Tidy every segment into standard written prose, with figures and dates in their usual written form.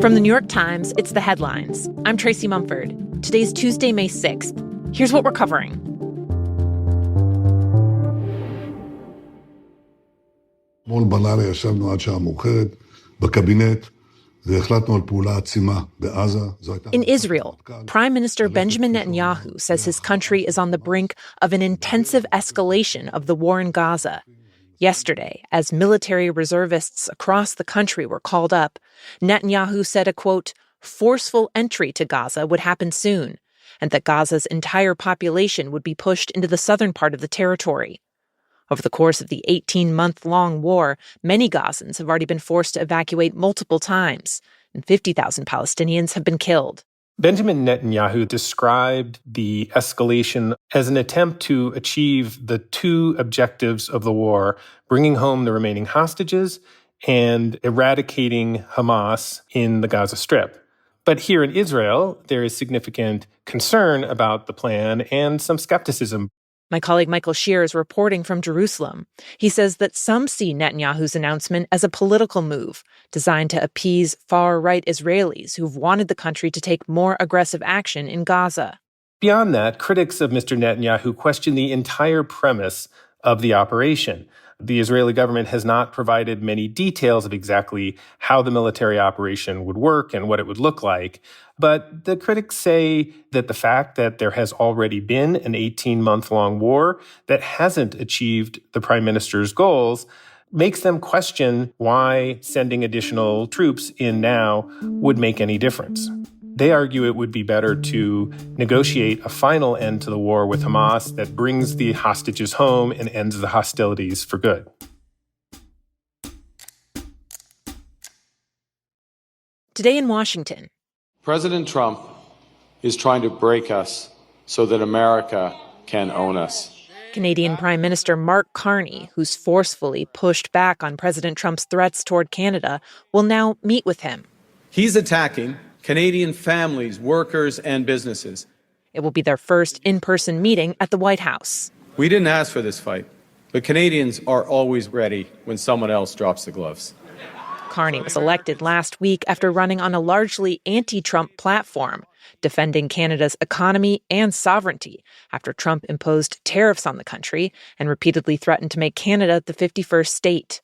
From the New York Times, it's The Headlines. I'm Tracy Mumford. Today's Tuesday, May 6th. Here's what we're covering. אתמול בלילה ישבנו עד שעה מאוחרת בקבינט והחלטנו על פעולה עצימה בעזה. In Israel, Prime Minister Benjamin Netanyahu says his country is on the brink of an intensive escalation of the war in Gaza. Yesterday, as military reservists across the country were called up, Netanyahu said a, quote, forceful entry to Gaza would happen soon, and that Gaza's entire population would be pushed into the southern part of the territory. Over the course of the 18-month-long war, many Gazans have already been forced to evacuate multiple times, and 50,000 Palestinians have been killed. Benjamin Netanyahu described the escalation as an attempt to achieve the two objectives of the war, bringing home the remaining hostages and eradicating Hamas in the Gaza Strip. But here in Israel, there is significant concern about the plan and some skepticism. My colleague Michael Shear is reporting from Jerusalem. He says that some see Netanyahu's announcement as a political move designed to appease far-right Israelis who've wanted the country to take more aggressive action in Gaza. Beyond that, critics of Mr. Netanyahu question the entire premise of the operation. The Israeli government has not provided many details of exactly how the military operation would work and what it would look like. But the critics say that the fact that there has already been an 18-month-long war that hasn't achieved the prime minister's goals makes them question why sending additional troops in now would make any difference. They argue it would be better to negotiate a final end to the war with Hamas that brings the hostages home and ends the hostilities for good. Today in Washington, President Trump is trying to break us so that America can own us. Canadian Prime Minister Mark Carney, who's forcefully pushed back on President Trump's threats toward Canada, will now meet with him. He's attacking Canadian families, workers, and businesses. It will be their first in-person meeting at the White House. We didn't ask for this fight, but Canadians are always ready when someone else drops the gloves. Carney was elected last week after running on a largely anti-Trump platform, defending Canada's economy and sovereignty after Trump imposed tariffs on the country and repeatedly threatened to make Canada the 51st state.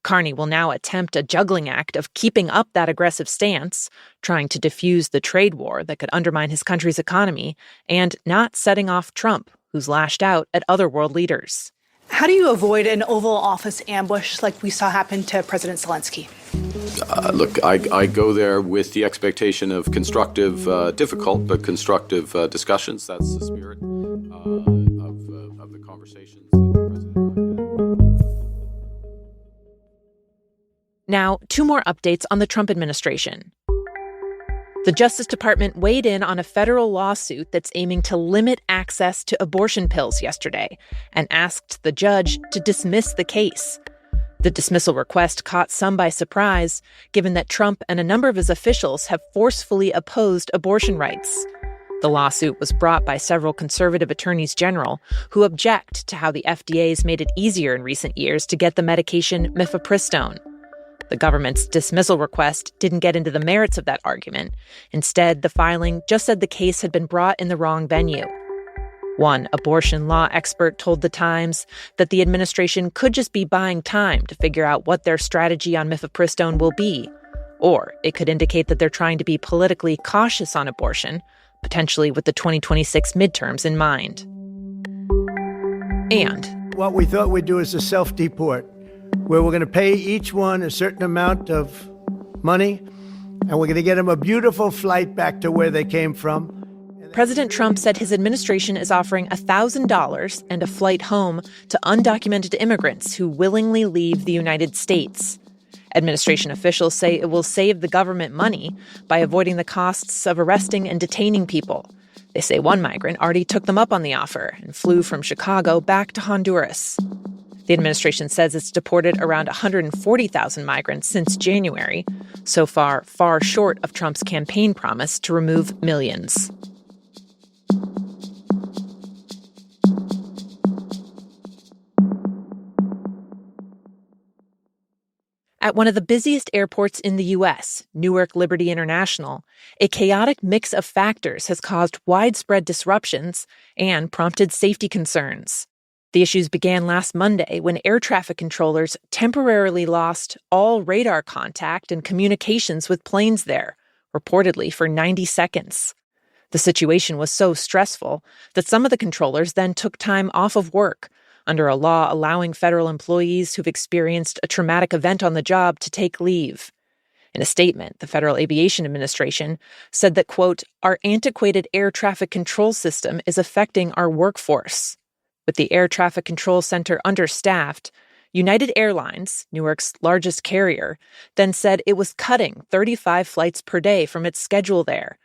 Carney will now attempt a juggling act of keeping up that aggressive stance, trying to defuse the trade war that could undermine his country's economy, and not setting off Trump, who's lashed out at other world leaders. How do you avoid an Oval Office ambush like we saw happen to President Zelensky? Look, I go there with the expectation of constructive, difficult, but constructive discussions. That's the spirit of the conversations that the President and I had. Now, two more updates on the Trump administration. The Justice Department weighed in on a federal lawsuit that's aiming to limit access to abortion pills yesterday and asked the judge to dismiss the case. The dismissal request caught some by surprise, given that Trump and a number of his officials have forcefully opposed abortion rights. The lawsuit was brought by several conservative attorneys general who object to how the FDA's made it easier in recent years to get the medication mifepristone. The government's dismissal request didn't get into the merits of that argument. Instead, the filing just said the case had been brought in the wrong venue. One abortion law expert told The Times that the administration could just be buying time to figure out what their strategy on mifepristone will be. Or it could indicate that they're trying to be politically cautious on abortion, potentially with the 2026 midterms in mind. And what we thought we'd do is a self-deport, where we're going to pay each one a certain amount of money, and we're going to get them a beautiful flight back to where they came from. President Trump said his administration is offering $1,000 and a flight home to undocumented immigrants who willingly leave the United States. Administration officials say it will save the government money by avoiding the costs of arresting and detaining people. They say one migrant already took them up on the offer and flew from Chicago back to Honduras. The administration says it's deported around 140,000 migrants since January, so far short of Trump's campaign promise to remove millions. At one of the busiest airports in the U.S., Newark Liberty International, a chaotic mix of factors has caused widespread disruptions and prompted safety concerns. The issues began last Monday when air traffic controllers temporarily lost all radar contact and communications with planes there, reportedly for 90 seconds. The situation was so stressful that some of the controllers then took time off of work, under a law allowing federal employees who've experienced a traumatic event on the job to take leave. In a statement, the Federal Aviation Administration said that, quote, "Our antiquated air traffic control system is affecting our workforce." With the Air Traffic Control Center understaffed, United Airlines, Newark's largest carrier, then said it was cutting 35 flights per day from its schedule there.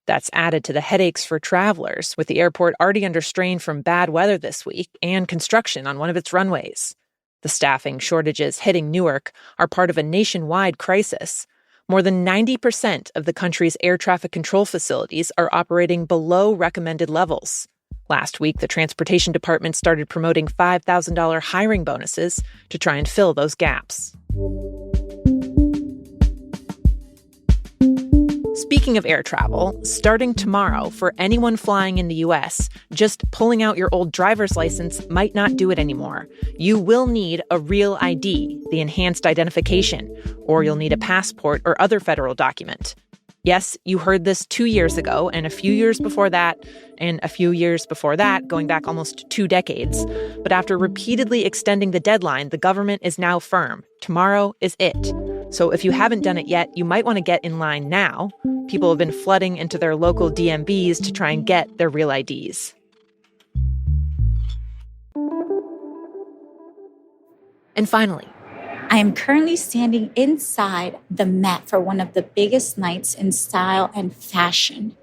That's added to the headaches for travelers, with the airport already under strain from bad weather this week and construction on one of its runways. The staffing shortages hitting Newark are part of a nationwide crisis. More than 90% of the country's air traffic control facilities are operating below recommended levels. Last week, the Transportation Department started promoting $5,000 hiring bonuses to try and fill those gaps. Speaking of air travel, starting tomorrow, for anyone flying in the U.S., just pulling out your old driver's license might not do it anymore. You will need a real ID, the enhanced identification, or you'll need a passport or other federal document. Yes, you heard this 2 years ago, and a few years before that, and a few years before that, going back almost 2 decades. But after repeatedly extending the deadline, the government is now firm. Tomorrow is it. So if you haven't done it yet, you might want to get in line now. People have been flooding into their local DMVs to try and get their real IDs. And finally, I am currently standing inside the Met for one of the biggest nights in style and fashion.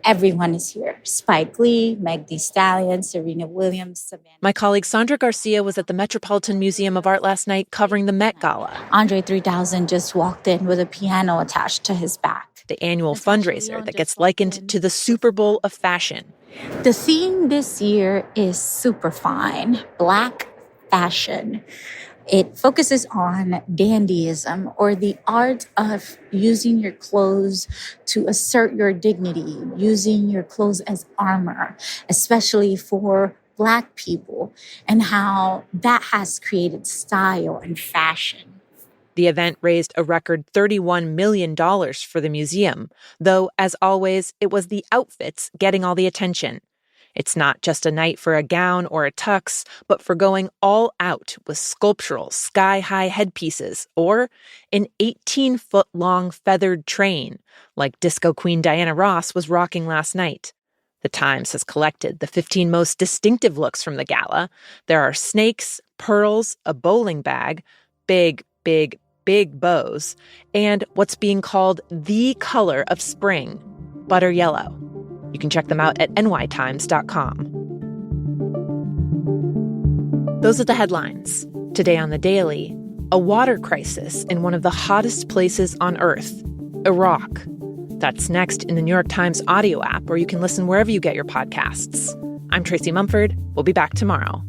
Everyone is here. Spike Lee, Meg Thee Stallion, Serena Williams, Savannah. My colleague Sandra Garcia was at the Metropolitan Museum of Art last night covering the Met Gala. Andre 3000 just walked in with a piano attached to his back. The annual fundraiser that gets likened to the Super Bowl of fashion. The theme this year is super fine, Black fashion. It focuses on dandyism, or the art of using your clothes to assert your dignity, using your clothes as armor, especially for Black people, and how that has created style and fashion. The event raised a record $31 million for the museum, though, as always, it was the outfits getting all the attention. It's not just a night for a gown or a tux, but for going all out with sculptural, sky-high headpieces or an 18-foot-long feathered train, like disco queen Diana Ross was rocking last night. The Times has collected the 15 most distinctive looks from the gala. There are snakes, pearls, a bowling bag, big bows, and what's being called the color of spring, butter yellow. You can check them out at nytimes.com. Those are the headlines. Today on The Daily, a water crisis in one of the hottest places on Earth, Iraq. That's next in the New York Times audio app, or you can listen wherever you get your podcasts. I'm Tracy Mumford. We'll be back tomorrow.